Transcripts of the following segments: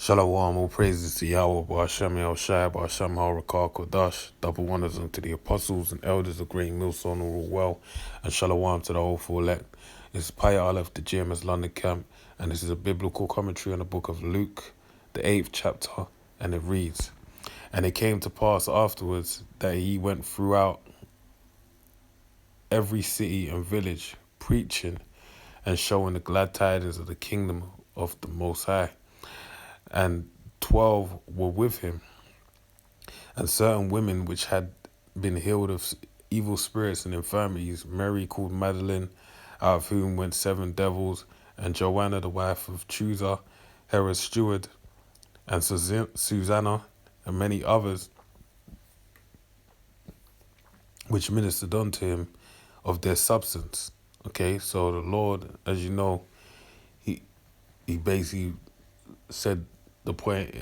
Shalom, all praises to Yahweh, Ba'ashem Shai, Ba'ashem Rakal Kodash, double wonders unto the apostles and elders of Great Millstone who rule well, and Shalom to the hopeful elect. This is Paya Aleph, the GMS London camp, and this is a biblical commentary on the book of Luke, the 8th chapter, and it reads, And it came to pass afterwards that he went throughout every city and village, preaching and showing the glad tidings of the kingdom of the Most High. And 12 were with him, and certain women which had been healed of evil spirits and infirmities, Mary called Magdalene, out of whom went 7 devils, and Joanna the wife of Chusa, Herod's steward, and Susanna, and many others, which ministered unto him of their substance. Okay, so the Lord, as you know, he basically said the point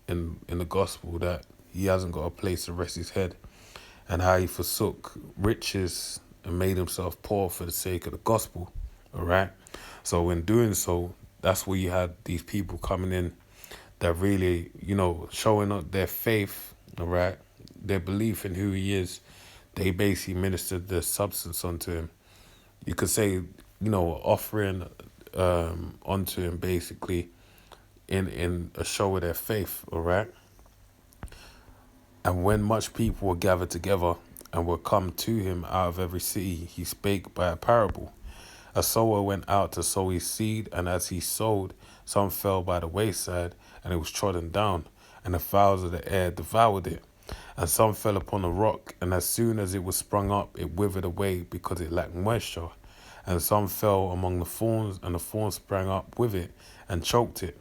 in the gospel that he hasn't got a place to rest his head, and how he forsook riches and made himself poor for the sake of the gospel. All right. So in doing so, that's where you had these people coming in that really, showing up their faith, all right, their belief in who he is. They basically ministered their substance unto him. You could say, offering unto him basically in a show of their faith, all right? And when much people were gathered together and were come to him out of every city, he spake by a parable. A sower went out to sow his seed, and as he sowed, some fell by the wayside, and it was trodden down, and the fowls of the air devoured it. And some fell upon a rock, and as soon as it was sprung up, it withered away because it lacked moisture. And some fell among the thorns, and the thorns sprang up with it and choked it.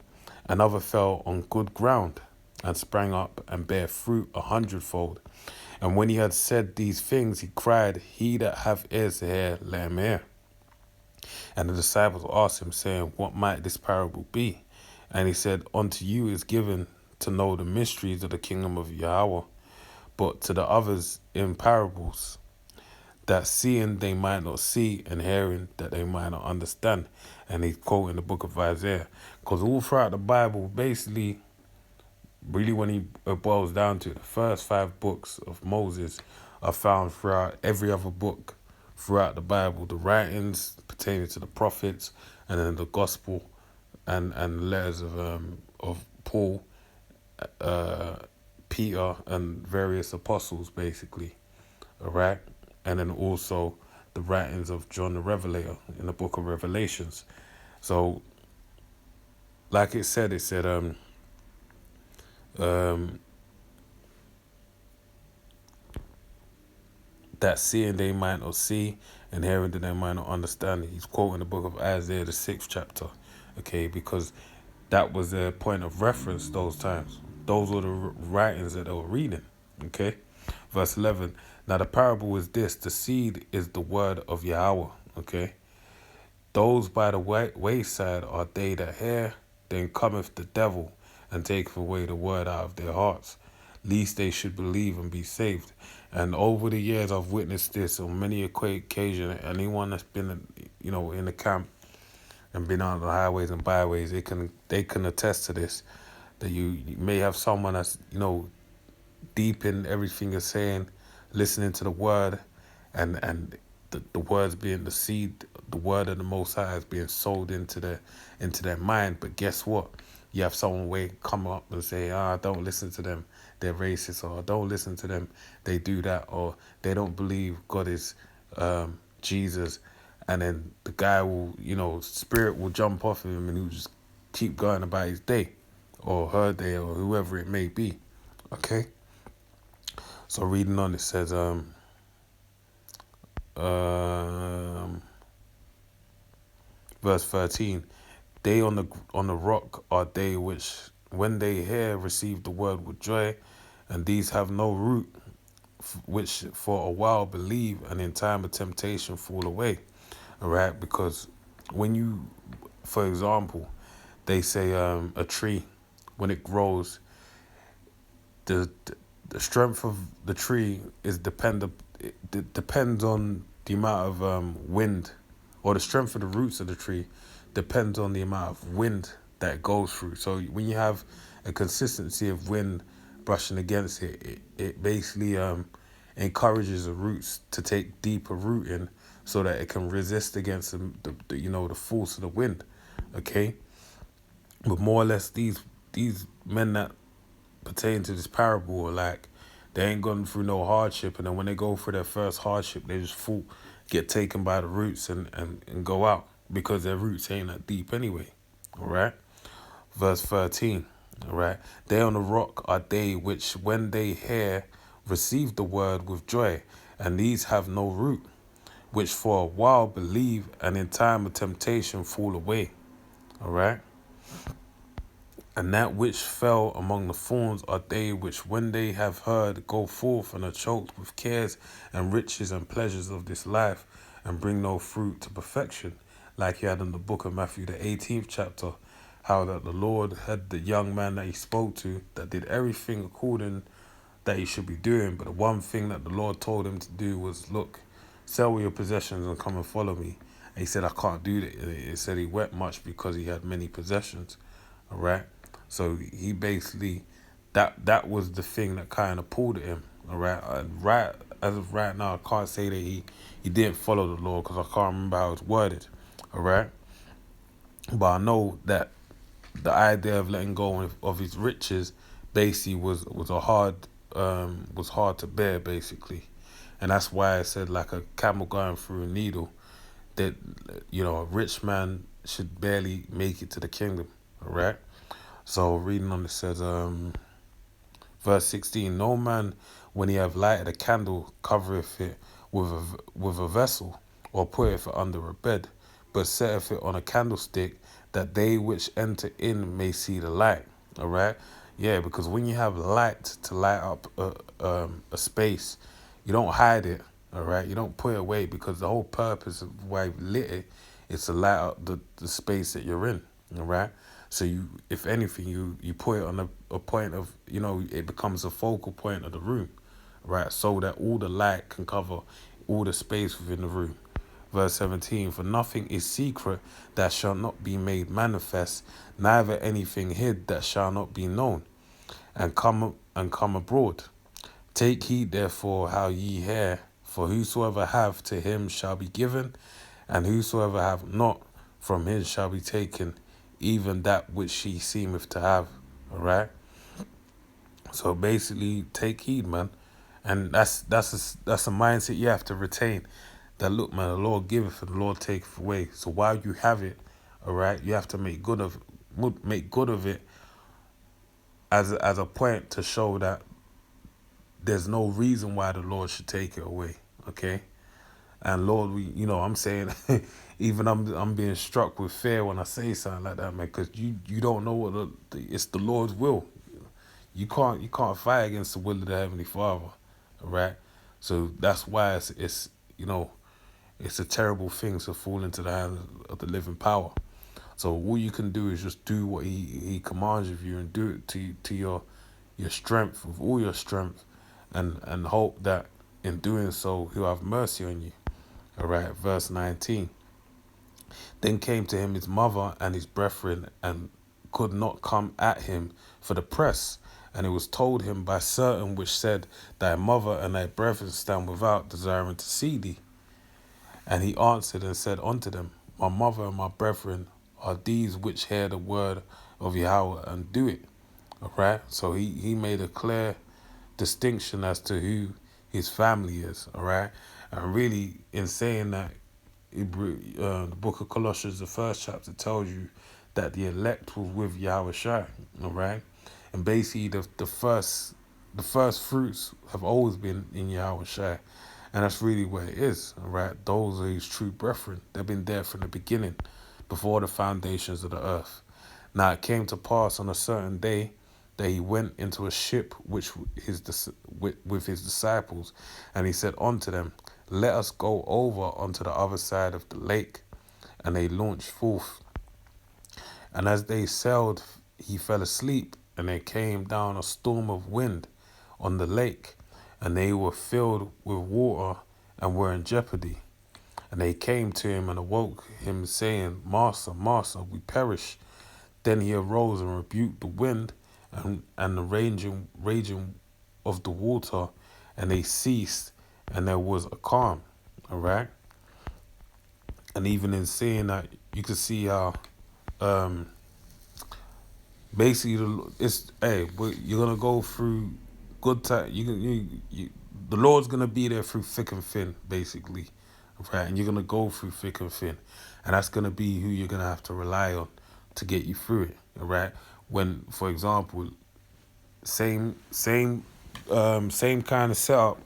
Another fell on good ground, and sprang up and bare fruit 100-fold. And when he had said these things, he cried, He that hath ears to hear, let him hear. And the disciples asked him, saying, What might this parable be? And he said, Unto you is given to know the mysteries of the kingdom of Yahweh, but to the others in parables, that seeing they might not see, and hearing that they might not understand. And he's quoting the book of Isaiah. Because all throughout the Bible, basically, really when he boils down to it, the first 5 books of Moses are found throughout every other book throughout the Bible. The writings pertaining to the prophets, and then the gospel and letters of Paul, Peter, and various apostles, basically. All right? And then also the writings of John the Revelator in the book of Revelations. So, like it said, that seeing they might not see, and hearing that they might not understand. He's quoting the book of Isaiah, the 6th chapter, okay, because that was their point of reference those times. Those were the writings that they were reading, okay. Verse 11, now the parable is this: the seed is the word of Yahweh, okay. Those by the wayside are they that hear, then cometh the devil, and taketh away the word out of their hearts, lest they should believe and be saved. And over the years, I've witnessed this on many occasions. Anyone that's been, in the camp and been on the highways and byways, they can attest to this. That you may have someone that's, deep in everything you're saying, listening to the word, and the words being the seed, the word of the Most High is being sold into their mind. But guess what? You have someone come up and say, don't listen to them, they're racist, or don't listen to them, they do that, or they don't believe God is Jesus. And then the guy will, spirit will jump off of him, and he'll just keep going about his day, or her day, or whoever it may be. Okay? So reading on, it says, verse 13, they on the rock are they which, when they hear, receive the word with joy, and these have no root, which for a while believe, and in time of temptation fall away. All right, because when you, for example, they say a tree, when it grows, the strength of the tree is it depends on the amount of wind, or the strength of the roots of the tree depends on the amount of wind that it goes through. So when you have a consistency of wind brushing against it, it basically encourages the roots to take deeper rooting so that it can resist against the force of the wind. Okay, but more or less these men that pertain to this parable are like they ain't gone through no hardship, and then when they go through their first hardship, they just get taken by the roots and go out because their roots ain't that deep anyway. All right. Verse 13, all right? They on the rock are they which, when they hear, receive the word with joy, and these have no root, which for a while believe, and in time of temptation fall away, all right? And that which fell among the thorns are they which, when they have heard, go forth and are choked with cares and riches and pleasures of this life, and bring no fruit to perfection. Like you had in the book of Matthew, the 18th chapter, how that the Lord had the young man that he spoke to that did everything according that he should be doing. But the one thing that the Lord told him to do was, look, sell all your possessions and come and follow me. And he said, I can't do that. It said he wept much because he had many possessions. All right. So he basically, that was the thing that kind of pulled at him. All right. And right as of right now, I can't say that he didn't follow the Lord because I can't remember how it's worded. All right. But I know that the idea of letting go of his riches basically was hard to bear basically, and that's why I said like a camel going through a needle, that a rich man should barely make it to the kingdom. All right. So reading on, it says verse 16, no man when he have lighted a candle covereth it with a vessel, or putteth it under a bed, but setteth it on a candlestick, that they which enter in may see the light. All right. Yeah, because when you have light to light up a space, you don't hide it. All right. You don't put it away, because the whole purpose of why you lit it is to light up the space that you're in. All right. So you, if anything, you put it on a point of, it becomes a focal point of the room, right? So that all the light can cover all the space within the room. Verse 17, for nothing is secret that shall not be made manifest, neither anything hid that shall not be known, and come abroad. Take heed therefore how ye hear, for whosoever have, to him shall be given, and whosoever have not, from him shall be taken, even that which he seemeth to have. All right. So basically, take heed, man, and that's a mindset you have to retain. That look, man, the Lord giveth and the Lord taketh away. So while you have it, all right, you have to make good of it as a point to show that there's no reason why the Lord should take it away. Okay. And Lord, I'm saying, even I'm being struck with fear when I say something like that, man, because you don't know what it's the Lord's will. You can't fight against the will of the Heavenly Father, all right? So that's why it's a terrible thing to fall into the hands of the living power. So all you can do is just do what he commands of you, and do it to your strength, with all your strength, and hope that in doing so he'll have mercy on you. All right, verse 19. Then came to him his mother and his brethren, and could not come at him for the press. And it was told him by certain which said, thy mother and thy brethren stand without, desiring to see thee. And he answered and said unto them, my mother and my brethren are these which hear the word of Yahweh and do it. All right. So he made a clear distinction as to who his family is. All right. And really, in saying that, the book of Colossians, the first chapter, tells you that the elect was with Yahweh Shai. All right. And basically, the first fruits have always been in Yahweh Shai. And that's really where it is, all right? Those are his true brethren. They've been there from the beginning, before the foundations of the earth. Now it came to pass on a certain day that he went into a ship with his disciples, and he said unto them, let us go over unto the other side of the lake. And they launched forth. And as they sailed, he fell asleep, and there came down a storm of wind on the lake, and they were filled with water and were in jeopardy. And they came to him and awoke him, saying, Master, Master, we perish. Then he arose and rebuked the wind and the raging of the water, and they ceased, and there was a calm. All right. And even in saying that, you can see how um, basically it's you're gonna go through good time. The Lord's gonna be there through thick and thin, basically, right? And you're gonna go through thick and thin, and that's gonna be who you're gonna have to rely on to get you through it, all right? When, for example, same kind of setup.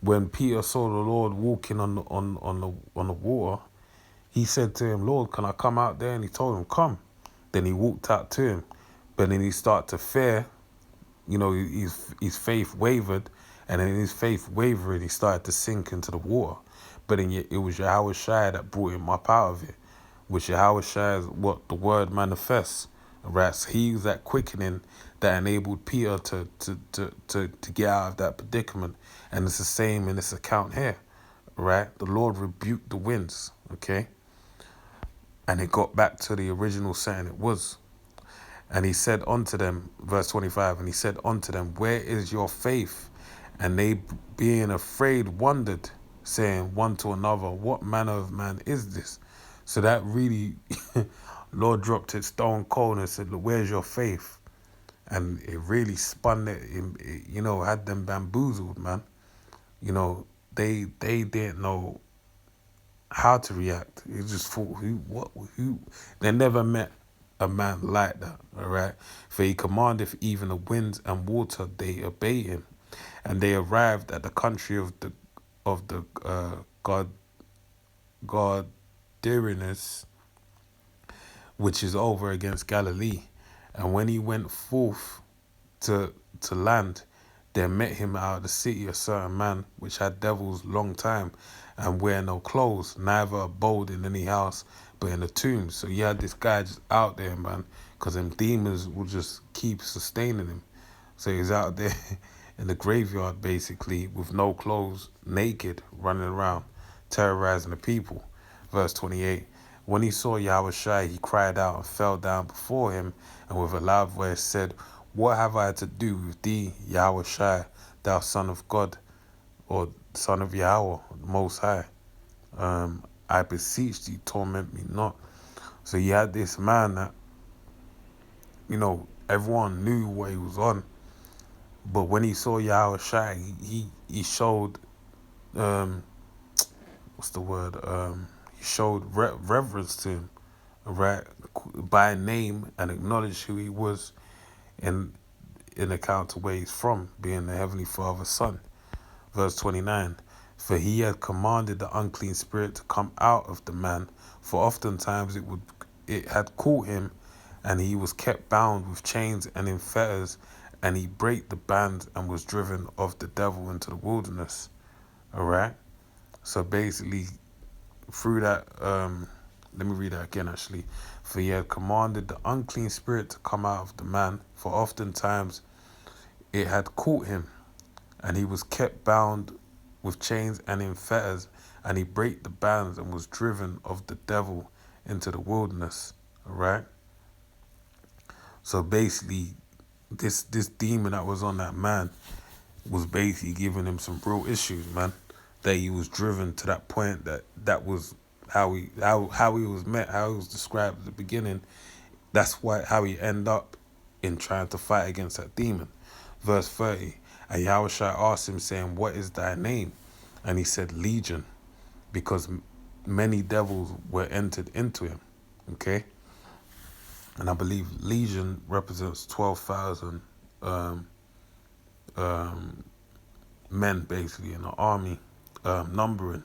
When Peter saw the Lord walking on the water, he said to him, "Lord, can I come out there?" And he told him, "Come." Then he walked out to him, but then he started to fear. His faith wavered, and in his faith wavering, he started to sink into the water. But then it was Yahweh Shai that brought him up out of it, which Yahweh Shai is what the word manifests. Right? So he was that quickening that enabled Peter to get out of that predicament. And it's the same in this account here. Right? The Lord rebuked the winds, okay? And it got back to the original setting it was. And he said unto them, verse 25, and he said unto them, where is your faith? And they, being afraid, wondered, saying one to another, what manner of man is this? So that really, Lord dropped it stone cold and said, look, where's your faith? And it really spun had them bamboozled, man. They didn't know how to react. They just thought, who? They never met a man like that, all right? For he commandeth even the winds and water, they obey him. And they arrived at the country of the Gadarenes, which is over against Galilee. And when he went forth to land, there met him out of the city a certain man which had devils long time, and wear no clothes, neither abode in any house, but in the tombs. So you had this guy just out there, man, because them demons will just keep sustaining him. So he's out there in the graveyard, basically, with no clothes, naked, running around, terrorizing the people. Verse 28. When he saw Yahweh Shai, he cried out and fell down before him, and with a loud voice said, what have I to do with thee, Yahweh Shai, thou son of God, or son of Yahweh, the Most High? I beseech thee, torment me not. So you had this man that, everyone knew what he was on. But when he saw Yahweh Shai, he showed, what's the word? He showed reverence to him, right? By name, and acknowledged who he was in account to where he's from, being the Heavenly Father's son. Verse 29. For he had commanded the unclean spirit to come out of the man, for oftentimes it had caught him, and he was kept bound with chains and in fetters, and he brake the bands and was driven of the devil into the wilderness. All right. So basically, through that, let me read that again actually. For he had commanded the unclean spirit to come out of the man, for oftentimes it had caught him, and he was kept bound with chains and in fetters, and he brake the bands and was driven of the devil into the wilderness. All right. So basically, this demon that was on that man was basically giving him some real issues, man. That he was driven to that point that was how he was met, how he was described at the beginning. That's how he ended up in trying to fight against that demon. Verse 30. And Yahushua asked him, saying, what is thy name? And he said, Legion, because many devils were entered into him. Okay? And I believe Legion represents 12,000 men, basically, in the army, numbering.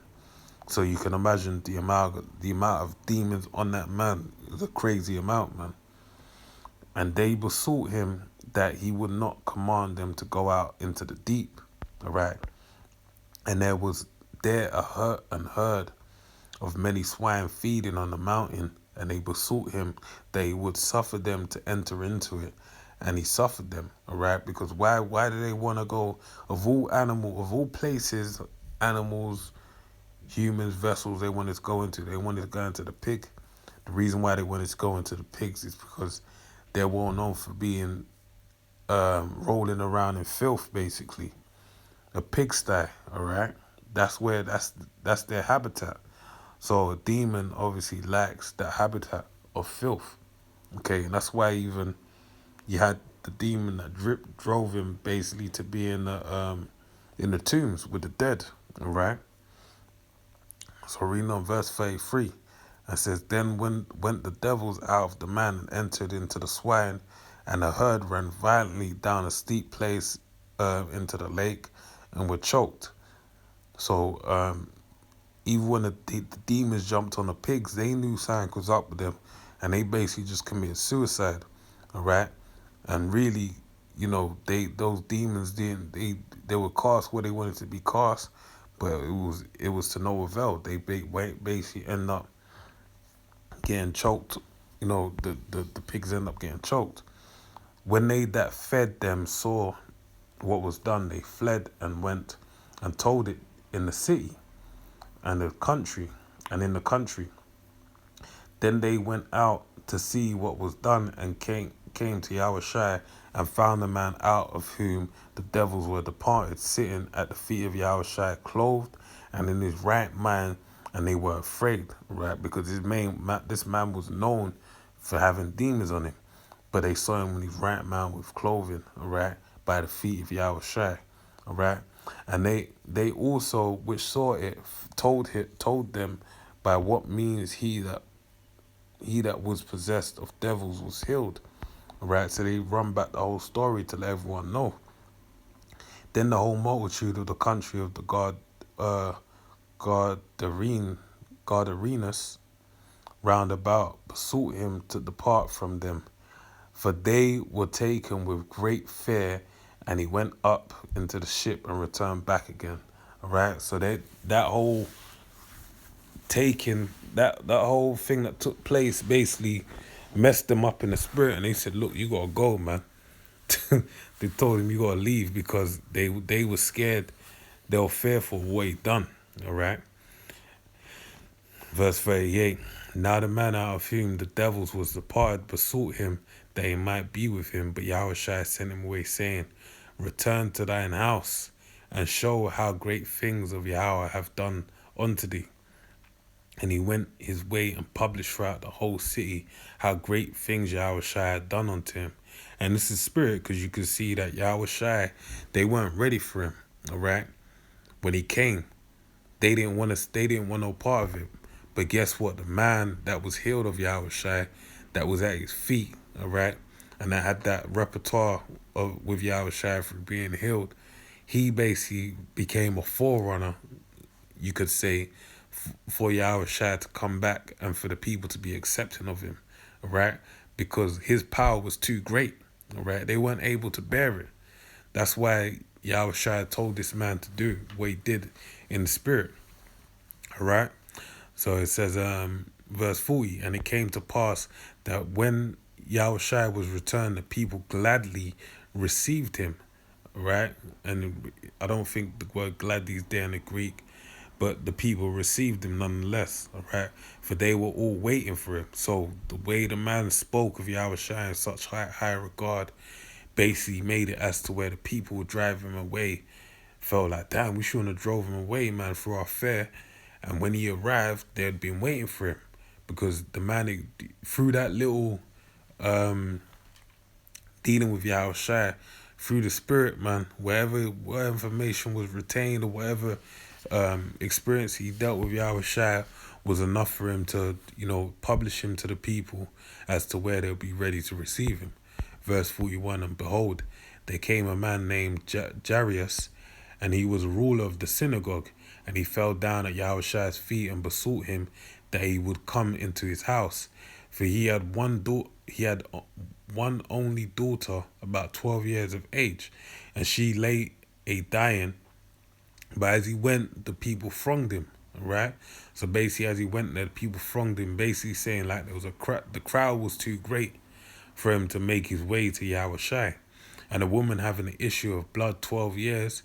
So you can imagine the amount of demons on that man. It was a crazy amount, man. And they besought him that he would not command them to go out into the deep. All right. And there was there a herd of many swine feeding on the mountain, and they besought him that he would suffer them to enter into it. And he suffered them, all right? Because why do they want to go, of all places, animals, humans, vessels they wanted to go into? They wanted to go into the pig. The reason why they wanted to go into the pigs is because they're well known for being rolling around in filth, basically a pigsty. All right, that's their habitat. So a demon obviously lacks that habitat of filth. Okay, and that's why even you had the demon that drove him basically to be in the tombs with the dead. All right. So reading on verse 33, it says, Then went the devils out of the man and entered into the swine, and the herd ran violently down a steep place into the lake and were choked. So even when the demons jumped on the pigs, they knew something was up with them, and they basically just committed suicide. All right, and really, those demons didn't they were cast where they wanted to be cast, but it was to no avail. They basically end up getting choked. The pigs end up getting choked. When they that fed them saw what was done, they fled and went and told it in the city and the country and in the country. Then they went out to see what was done and came to Yahushua and found the man out of whom the devils were departed, sitting at the feet of Yahushua, clothed and in his right mind, and they were afraid, right? Because this man was known for having demons on him, but they saw him in his right mind with clothing, all right, by the feet of Yahushua, all right, and they also which saw it told them by what means he that was possessed of devils was healed. Right, so they run back the whole story to let everyone know. Then the whole multitude of the country of the Gadarenes round about besought him to depart from them, for they were taken with great fear, and he went up into the ship and returned back again. All right, so that whole taking that whole thing that took place basically messed them up in the spirit, and they said, "Look, you gotta go, man." They told him you gotta leave because they were scared, they were fearful of what he done. All right. Verse 38. Now the man out of whom the devils was departed besought him that he might be with him, but Yahushua sent him away, saying, Return to thine house and show how great things of Yahweh have done unto thee. And he went his way and published throughout the whole city how great things Yahushua had done unto him. And this is spirit, because you can see that Yahushua, they weren't ready for him. All right, when he came, they didn't want no part of it. But guess what? The man that was healed of Yahushua, that was at his feet, all right, and that had that repertoire with Yahushua for being healed, he basically became a forerunner, you could say, for Yahushua to come back and for the people to be accepting of him, all right, because his power was too great, all right. They weren't able to bear it. That's why Yahushua told this man to do what he did in the spirit, all right. So it says, verse 40, and it came to pass that when Yahushua was returned, the people gladly received him, right? And I don't think the word gladly is there in the Greek, but the people received him nonetheless, all right? For they were all waiting for him. So the way the man spoke of Yahushua in such high regard basically made it as to where the people would drive him away. Felt like, damn, we shouldn't have drove him away, man, for our fare. And when he arrived, they had been waiting for him, because the man, through that little dealing with Yahushua, through the spirit, man, whatever information was retained or whatever experience he dealt with Yahushua was enough for him to, publish him to the people as to where they'll be ready to receive him. Verse 41, and behold, there came a man named Jairus, and he was a ruler of the synagogue, and he fell down at Yahushua's feet and besought him that he would come into his house, for he had one only daughter, about 12 years of age, and she lay a dying. But as he went, the people thronged him. Right, so basically, as he went there, the people thronged him, basically saying like there was the crowd was too great for him to make his way to Yahushua. And a woman having an issue of blood 12 years,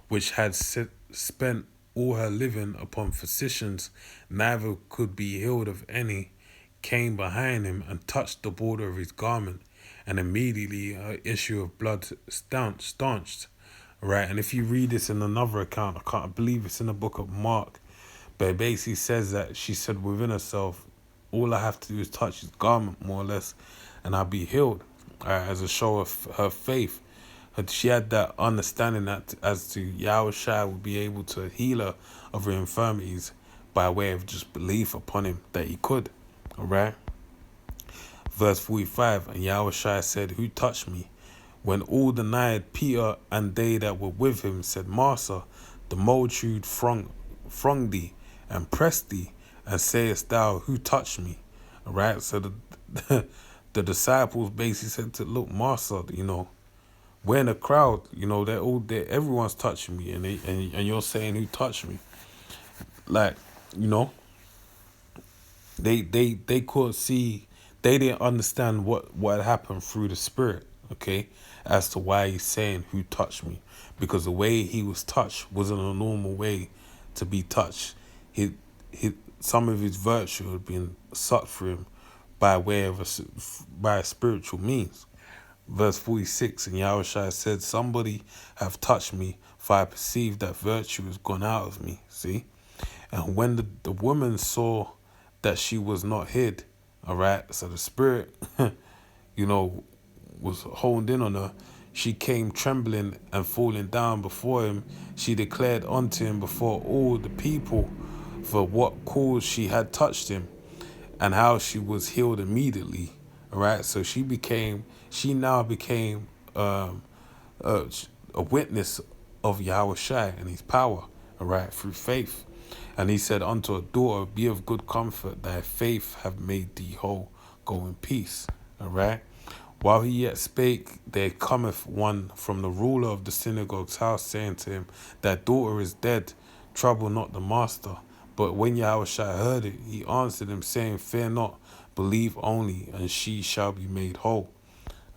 which had spent all her living upon physicians, neither could be healed of any, came behind him and touched the border of his garment. and immediately her issue of blood staunched. Right, and if you read this in another account, I can't believe it's in the book of Mark, but it basically says that she said within herself, all I have to do is touch his garment, more or less, and I'll be healed. As a show of her faith. She had that understanding that as to Yahweh Shai would be able to heal her of her infirmities by way of just belief upon him that he could. Alright? Verse 45, and Yahweh Shai said, who touched me? When all denied, Peter and they that were with him said, Master, the multitude throng thee and pressed thee, and sayest thou, who touched me? Alright, so the disciples basically said to, look, Master, we're in a crowd, they're all there, everyone's touching me, and you're saying who touched me? Like, they could see, they didn't understand what happened through the spirit, okay, as to why he's saying who touched me, because the way he was touched wasn't a normal way to be touched. Some of his virtue had been sucked through him by way of by a spiritual means. Verse 46, and Yahushua said, somebody have touched me, for I perceive that virtue is gone out of me. See? And when the woman saw that she was not hid, all right, so the spirit, was honed in on her, she came trembling and falling down before him. She declared unto him before all the people for what cause she had touched him, and how she was healed immediately. All right, so she now became a witness of Yahweh Shai and his power, all right, through faith. And he said unto her, daughter, be of good comfort, thy faith have made thee whole, go in peace. All right. While he yet spake, there cometh one from the ruler of the synagogue's house, saying to him, thy daughter is dead, trouble not the master. But when Yahushua heard it, he answered him, saying, fear not, believe only, and she shall be made whole.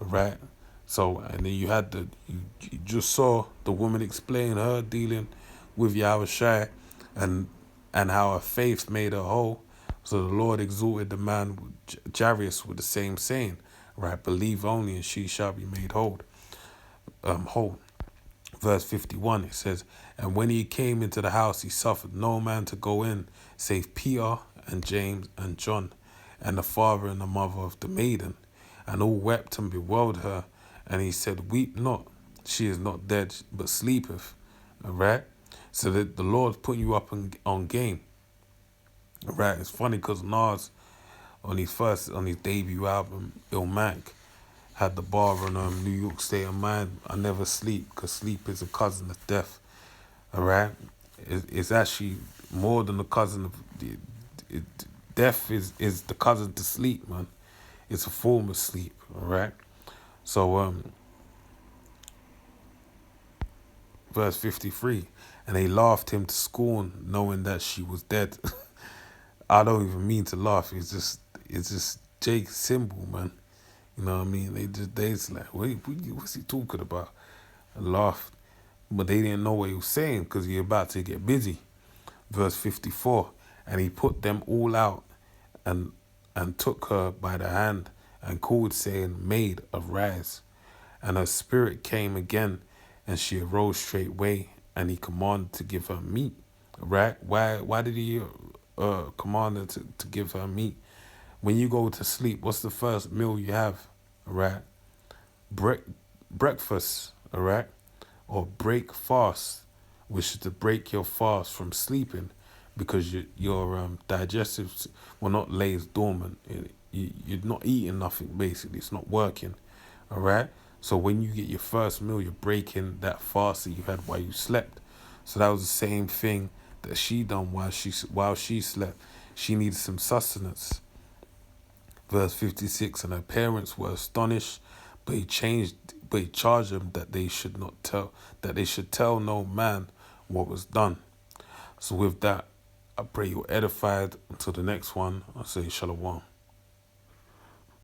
All right. So, and then you had you just saw the woman explain her dealing with Yahushua, and how her faith made her whole. So the Lord exalted the man Jairus with the same saying, right? Believe only, and she shall be made whole. Verse 51, it says, and when he came into the house, he suffered no man to go in, save Peter and James and John, and the father and the mother of the maiden. And all wept and bewailed her. And he said, weep not, she is not dead, but sleepeth. All right? So that the Lord's putting you up on game. All right? It's funny because Nas, on his debut album, Illmatic, had the bar on New York State of Mind, I never sleep, because sleep is a cousin of death. All right? It's actually more than a cousin of... death is the cousin to sleep, man. It's a form of sleep, all right? So, verse 53, and they laughed him to scorn, knowing that she was dead. I don't even mean to laugh. It's just Jake's symbol, man. You know what I mean? They just like, wait, what's he talking about? I laughed, but they didn't know what he was saying because he about to get busy. Verse 54, and he put them all out and took her by the hand and called, saying, Maid, arise. And her spirit came again, and she arose straightway, and he commanded to give her meat. Right? Why did he command her to give her meat? When you go to sleep, what's the first meal you have? All right? Breakfast, all right? Or break fast, which is to break your fast from sleeping, because your digestive will not lays dormant. You're not eating nothing, basically. It's not working, all right? So when you get your first meal, you're breaking that fast that you had while you slept. So that was the same thing that she done while she slept. She needed some sustenance. Verse 56, and her parents were astonished, but he charged them that they should tell no man what was done. So with that, I pray you're edified. Until the next one, I say shalom.